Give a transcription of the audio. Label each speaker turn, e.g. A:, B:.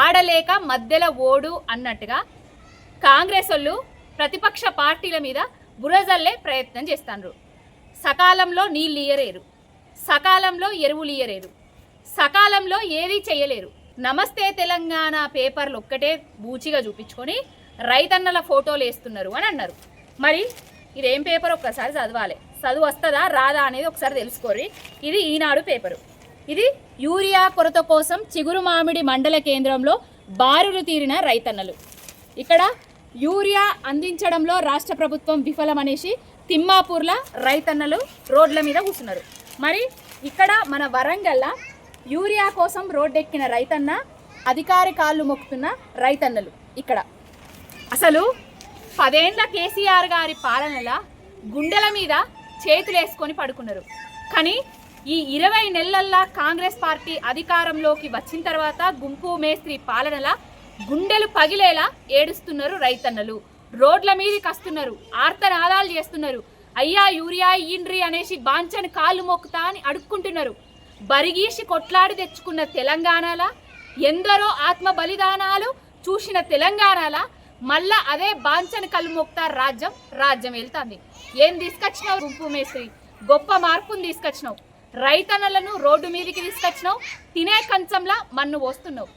A: ఆడలేక మధ్యలో ఓడు అన్నట్టుగా కాంగ్రెస్ వాళ్ళు ప్రతిపక్ష పార్టీల మీద బురజల్లే ప్రయత్నం చేస్తున్నారు. సకాలంలో నీళ్ళు ఇయ్యలేరు, సకాలంలో ఎరువులు ఇయ్యలేరు, సకాలంలో ఏది చేయలేరు. నమస్తే తెలంగాణ పేపర్లు ఒక్కటే బూచిగా చూపించుకొని రైతన్నల ఫోటోలు వేస్తున్నారు అని అన్నారు. మరి ఇదేం పేపర్ ఒక్కసారి చదవాలి, చదువు వస్తుందా రాదా అనేది ఒకసారి తెలుసుకోరి. ఇది ఈనాడు పేపరు. ఇది యూరియా కొరత కోసం చిగురు మామిడి మండల కేంద్రంలో బారులు తీరిన రైతన్నలు. ఇక్కడ యూరియా అందించడంలో రాష్ట్ర ప్రభుత్వం విఫలమనేసి తిమ్మాపూర్ల రైతన్నలు రోడ్ల మీద కూర్చున్నారు. మరి ఇక్కడ మన వరంగల్లా యూరియా కోసం రోడ్డెక్కిన రైతన్న, అధికారి కాళ్ళు మొక్కుతున్న రైతన్నలు. ఇక్కడ అసలు 10 ఏళ్ల కేసీఆర్ గారి పాలనల గుండెల మీద చేతులేసుకొని పడుకున్నారు. కానీ ఈ 20 నెలల్లో కాంగ్రెస్ పార్టీ అధికారంలోకి వచ్చిన తర్వాత గుంపు మేస్త్రి పాలనల గుండెలు పగిలేలా ఏడుస్తున్నారు రైతన్నలు. రోడ్ల మీదకి వస్తున్నారు, ఆర్తనాదాలు చేస్తున్నారు. అయ్యా యూరియా ఇయ్యండ్రి అనేసి బాంచని కాళ్ళు మొక్కుతా అని అడుక్కుంటున్నారు. బరిగీసి కొట్లాడి తెచ్చుకున్న తెలంగాణల, ఎందరో ఆత్మ బలిదానాలు చూసిన తెలంగాణల మళ్ళా అదే బాంచని కళ్ళు మొక్తా రాజ్యం వెళ్తుంది. ఏం తీసుకొచ్చినావు గుంపు మేస్త్రి? గొప్ప మార్పును తీసుకొచ్చినావు. రైతన్నలను రోడ్డు మీదకి తీసుకొచ్చినావు. తినే కంచంలా మన్ను పోస్తున్నావు.